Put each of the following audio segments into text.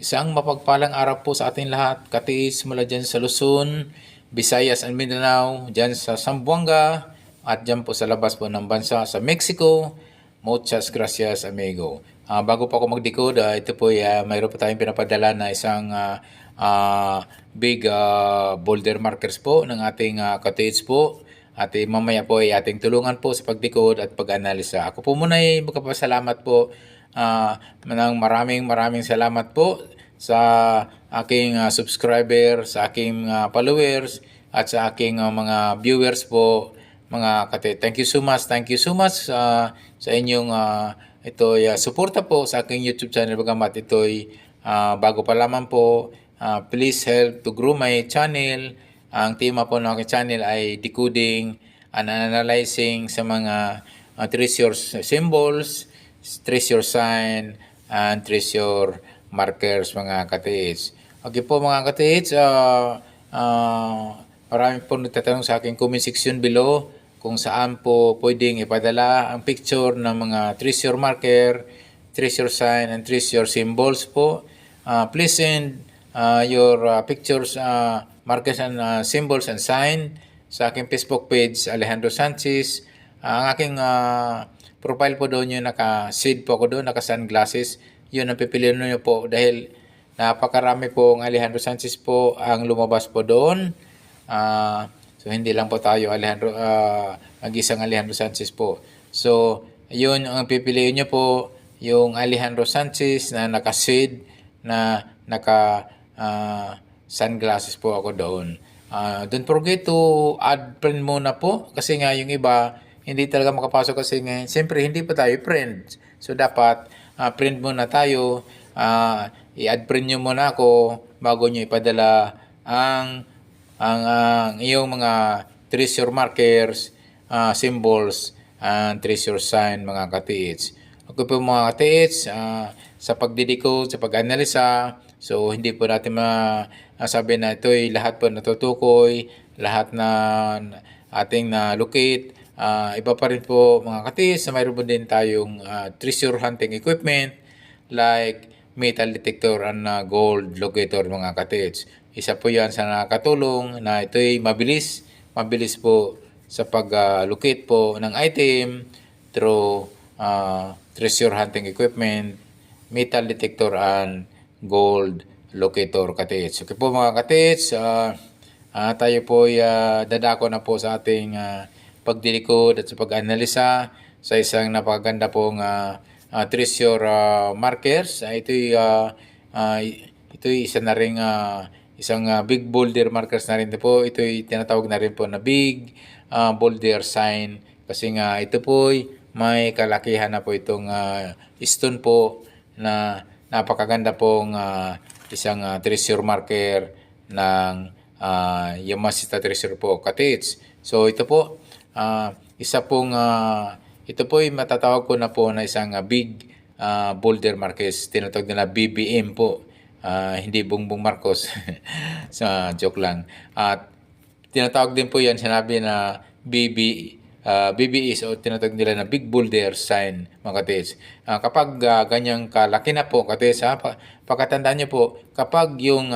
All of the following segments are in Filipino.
Isang mapagpalang araw po sa ating lahat, katiis mula dyan sa Luzon, Visayas and Mindanao, dyan sa Zamboanga, at dyan po sa labas po ng bansa sa Mexico. Muchas gracias, amigo. Bago po ako magdikod, ito po mayroon po tayong pinapadala na isang big boulder markers po ng ating katiis po. At mamaya po ay ating tulungan po sa pagdikod at pag-analisa. Ako po muna ay magpapasalamat po ng maraming salamat po sa aking subscriber, sa aking followers, at sa aking mga viewers po, mga kate. Thank you so much sa inyong suporta po sa aking YouTube channel. Bagamat ito'y bago pa lamang po, please help to grow my channel. Ang tema po ng aking channel ay decoding and analyzing sa mga treasure symbols, treasure sign, and treasure markers, mga katiits. Okay po mga katiits, marami po nagtatanong sa aking comment section below kung saan po pwedeng ipadala ang picture ng mga treasure marker, treasure sign, and treasure symbols po. Please send your pictures, markers and symbols and sign sa aking Facebook page, Alejandro Sanchez. Ang aking profile po doon, yung naka-shade po ako doon, naka-sunglasses. Yun ang pipiliin nyo po dahil napakarami po ang Alejandro Sanchez po ang lumabas po doon. So hindi lang po tayo mag-isang Alejandro Sanchez po. So yun ang pipiliin nyo po, yung Alejandro Sanchez na naka-shade, na sunglasses po ako doon. Don't forget to add friend muna po kasi nga yung iba hindi talaga makapasok kasi nga siyempre hindi pa tayo friend. So dapat friend muna tayo. I-add friend nyo muna ako bago nyo ipadala ang iyong mga treasure markers, symbols, and treasure sign, mga katiits. Okay po mga katiits, sa pagdidecode, sa pag-analisa, so hindi po natin masabi na ito'y lahat po natutukoy, lahat na ating na-locate. Iba pa rin po mga katiits na mayroon po din tayong treasure hunting equipment like metal detector and gold locator, mga katiits. Isa po yan sa nakatulong na ito'y mabilis po sa pag-locate po ng item through treasure hunting equipment, metal detector, and gold locator, katiits. Okay po mga katiits, tayo po dadako na po sa ating pagdilikod at sa pag-analisa sa isang napakaganda pong treasure markers. Ito'y isa na rin isang big boulder markers na rin po. Ito'y tinatawag na rin po na big boulder sign kasi nga ito po'y may kalakihan na po itong stone po na napakaganda pong isang treasure marker ng Yamashita treasure po, katiits. So ito po, ito po'y matatawag ko na po na isang big boulder markers. Tinatawag nila BBM po. Hindi Bongbong Marcos. So, joke lang. At tinatawag din po yan, sinabi na BBS o tinatawag nila na big boulder sign, mga katiits. Kapag ganyang kalaki na po, katiits, pagkatandaan nyo po, kapag yung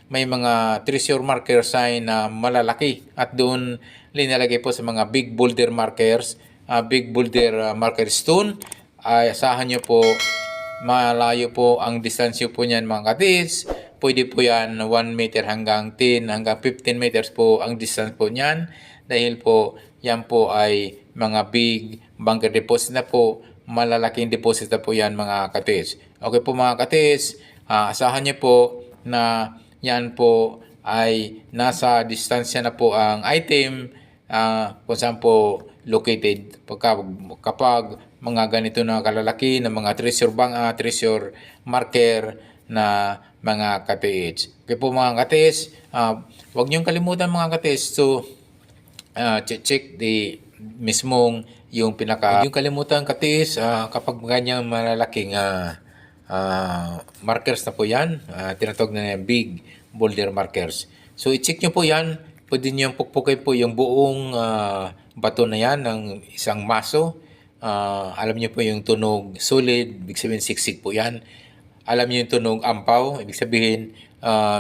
may mga treasure marker sign na malalaki at doon linalagay po sa mga big boulder markers, big boulder marker stone, asahan nyo po malayo po ang distansya po niyan, mga katiits. Pwede po yan 1 meter hanggang 10 hanggang 15 meters po ang distance po niyan dahil po yan po ay mga big bunker deposit na po, malalaking deposit na po yan, mga katiits. Okay po mga katiits, asahan niyo po na yan po ay nasa distansya na po ang item kung saan po located kapag mga ganito na kalalaki na mga treasure marker na mga katiits. Okay po mga katiits, huwag niyong kalimutan mga katiits to check the mismong yung yung kalimutan katiits kapag ganyang malalaking markers na po yan, tinatawag na yan big boulder markers. So i-check nyo po yan, pwede nyo pukpukin po yung buong bato na yan ng isang maso. Alam nyo po yung tunog solid, big sabihin siksik po yan. alam niyo yung tunog ampaw, ibig sabihin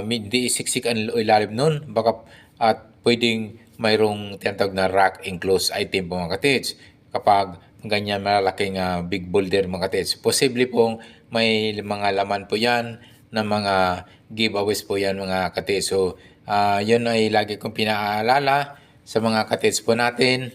hindi isiksik ang ilalim nun, baka at pwedeng mayroong tinatawag na rock enclosed item po mga katids. Kapag ganyan malalaking big boulder mga katids, posible pong may mga laman po yan na mga giveaways po yan mga katids. So yun ay lagi kong pinaalala sa mga katids po natin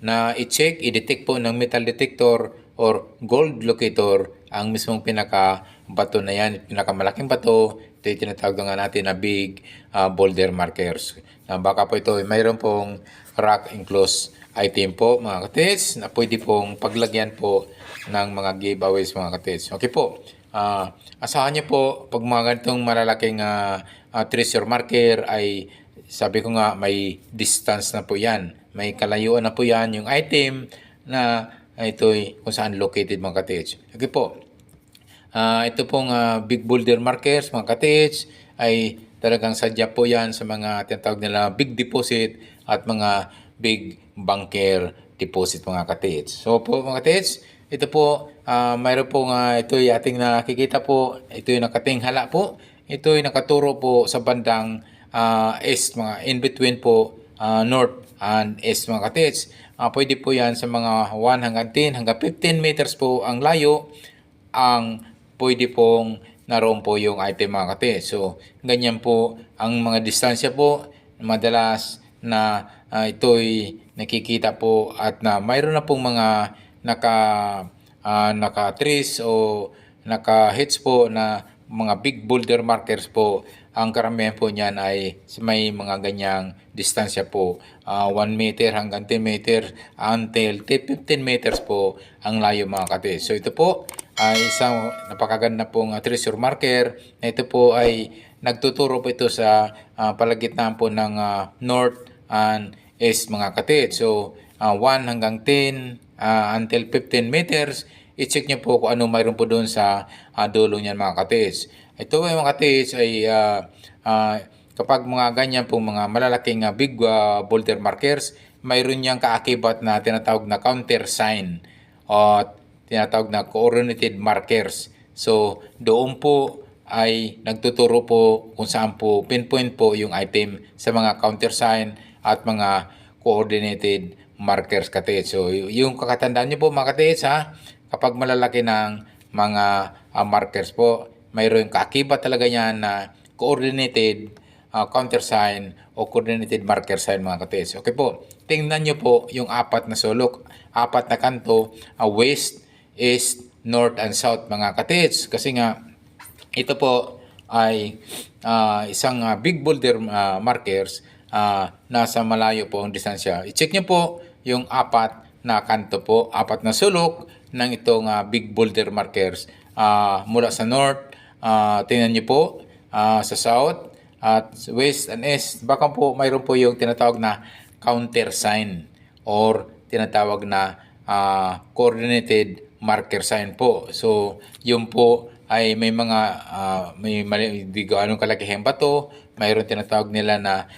na i-check, i-detect po ng metal detector or gold locator ang mismong pinaka-bato na yan, pinakamalaking bato. Ito yung tinatawag nga natin na big boulder markers. Baka po ito, mayroon pong rock enclosed item po mga katids na pwede pong paglagyan po ng mga giveaways mga katids. Okay po, asahan niyo po pag mga ganitong malalaking treasure marker ay sabi ko nga may distance na po yan. May kalayuan na po yan yung item na ito'y kung saan located mga katids. Okay po. Ito pong big boulder markers mga katids ay talagang sadya po yan sa mga tinatawag nila big deposit at mga big bunker deposit mga katids. So po mga katids, ito po mayroon pong ito'y ating nakikita po, ito'y nakatinghala po, ito'y nakaturo po sa bandang east, mga in between po north and east mga katids. Pwede po yan sa mga 1 hanggang 10 hanggang 15 meters po ang layo ang pwede pong naroon po yung item mga katids. So ganyan po ang mga distansya po madalas na ito'y nakikita po at na mayroon na pong mga naka-trace o naka-hits po na mga big boulder markers po. Ang karamihan po niyan ay may mga ganyang distansya po. 1 meter hanggang 10 meter until 15 meters po ang layo mga katids. So ito po ay isang napakaganda pong treasure marker. Ito po ay nagtuturo po ito sa palagitnaan po ng north and east mga katids. So 1 hanggang 10 until 15 meters. I-check niyo po kung ano mayroon po doon sa dulo niyan mga katids. Ito ay mga katids ay kapag mga ganyan po mga malalaking big boulder markers, mayroon niyang kaakibat na tinatawag na counter sign o tinatawag na coordinated markers. So doon po ay nagtuturo po kung saan po pinpoint po yung item sa mga counter sign at mga coordinated markers katids. So yung kakatandaan niyo po mga katids kapag malalaki ng mga markers po, mayroon kaakibat talaga yan na coordinated countersign o coordinated marker sign mga katids. Okay po, tingnan nyo po yung apat na sulok, apat na kanto, west, east, north, and south mga katids. Kasi nga, ito po ay isang big boulder markers nasa malayo po ang distansya. I-check nyo po yung apat na kanto po, apat na sulok ng itong big boulder markers mula sa north. Tingnan nyo po sa south at west and east. Baka po mayroon po yung tinatawag na counter sign or tinatawag na coordinated marker sign po. So yun po ay may mga hindi gaano kalakihang bato. Mayroon tinatawag nila na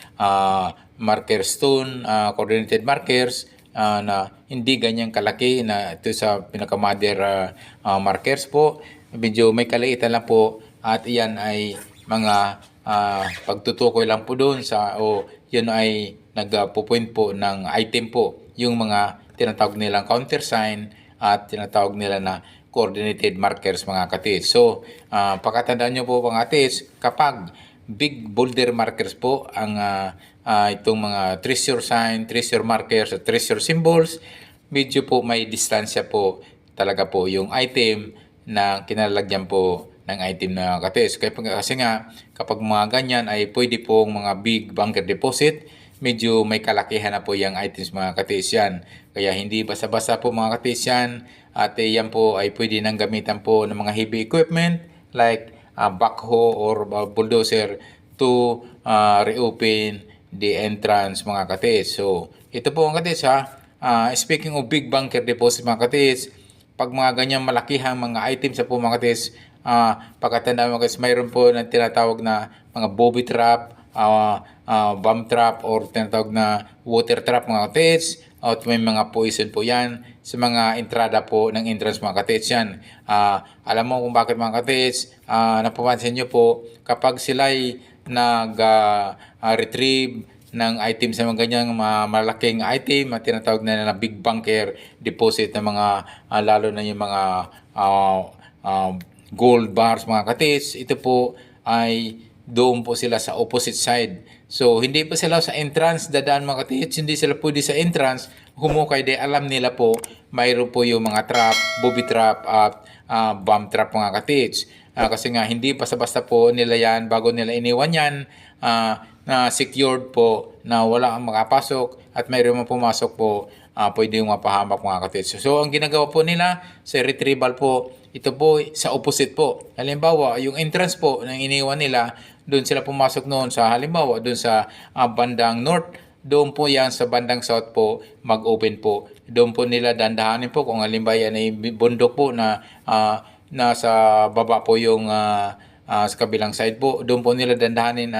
marker stone, coordinated markers na hindi ganyang kalaki na ito sa pinaka-mother markers po. Medyo may kaliitan lang po at iyan ay mga pagtutukoy lang po doon sa yun ay nagpo-point po ng item po. Yung mga tinatawag nilang countersign at tinatawag nila na coordinated markers mga katids. So pakatandaan nyo po mga katids, kapag big boulder markers po ang itong mga treasure sign, treasure markers at treasure symbols, medyo po may distansya po talaga po yung item na kinalalagyan po ng item na katids. Kasi nga, kapag mga ganyan ay pwede pong mga big bunker deposit, medyo may kalakihan na po yung items mga katids yan. Kaya hindi basta-basta po mga katids yan. At yan po ay pwede nang gamitan po ng mga heavy equipment like backhoe or bulldozer to reopen the entrance mga katids. So, ito po ang katids speaking of big bunker deposit mga katids, pag mga ganyan malakihang mga items sa po mga katids, pagkatanda mga katids, mayroon po na tinatawag na mga booby trap, bomb trap, or tinatawag na water trap mga katids. at may mga poison po yan sa mga entrada po ng entrance mga katits yan. Alam mo kung bakit mga katits, napapansin nyo po kapag sila'y nag-retrieve ng items sa mga ganyang malaking item at tinatawag na nila big bunker deposit ng mga lalo na yung mga gold bars mga katits, ito po ay doon po sila sa opposite side. So, hindi pa sila sa entrance dadaan mga katits, hindi sila pwede sa entrance humukay de alam nila po mayroon po yung mga trap, booby trap at bomb trap mga katits. Kasi nga hindi basta-basta po nila yan bago nila iniwan yan na secured po na wala ang makapasok at mayroon man pumasok po pwede yung mapahamak mga katits. So, ang ginagawa po nila sa retrieval po, ito po sa opposite po. Halimbawa, yung entrance po na iniwan nila, doon sila pumasok noon sa halimbawa, doon sa bandang north, doon po yan sa bandang south po, mag-open po. Doon po nila dandahanin po kung halimbawa yan ay bundok po na nasa baba po yung sa kabilang side po. Doon po nila dandahanin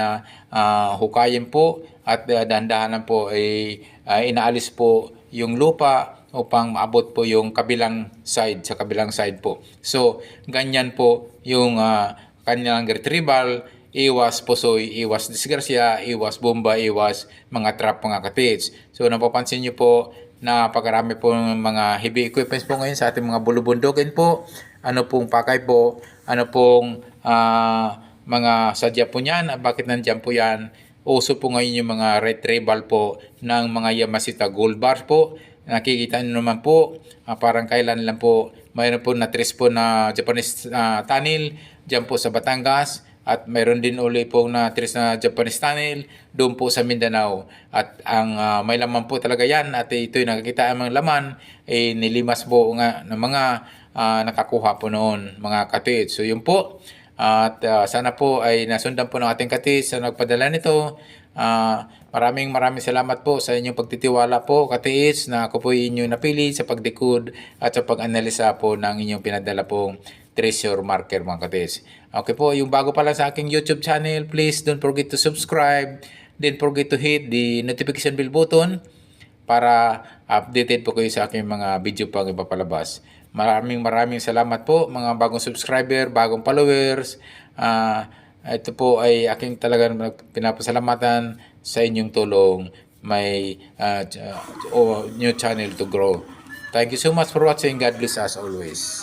hukayin po at dandahanan po ay inaalis po yung lupa upang maabot po yung kabilang side, sa kabilang side po. So, ganyan po yung kanilang retrieval, iwas pusoy, iwas disgrasya, iwas bomba, iwas mga trap mga katits. So, napapansin nyo po, napakarami po ng mga heavy equipments po ngayon sa ating mga bulubundukin po. Ano pong pakay po, ano pong mga sadya po niyan, bakit nandiyan po yan. Uso po ngayon yung mga retrieval po ng mga Yamashita gold bars po. Nakikita nyo naman po, parang kailan lang po, mayroon po na-trace po na Japanese tunnel dyan po sa Batangas. At mayroon din uli po na-trace na Japanese tunnel doon po sa Mindanao. At ang may laman po talaga yan at ito'y nakikita ang mga laman, nilimas po nga ng mga nakakuha po noon mga katits. So yun po. At sana po ay nasundan po ng ating katis sa nagpadala nito. Maraming salamat po sa inyong pagtitiwala po katiis na ako po inyong napili sa pagdekod at sa pag-analisa po ng inyong pinadala pong treasure marker mga katiis. Okay po, yung bago pa lang sa aking YouTube channel, please don't forget to subscribe. Don't forget to hit the notification bell button para updated po kayo sa aking mga video pang ipapalabas. Maraming salamat po mga bagong subscriber, bagong followers. Ito po ay aking talagang pinapasalamatan sa inyong tulong. May new channel to grow. Thank you so much for watching. God bless us always.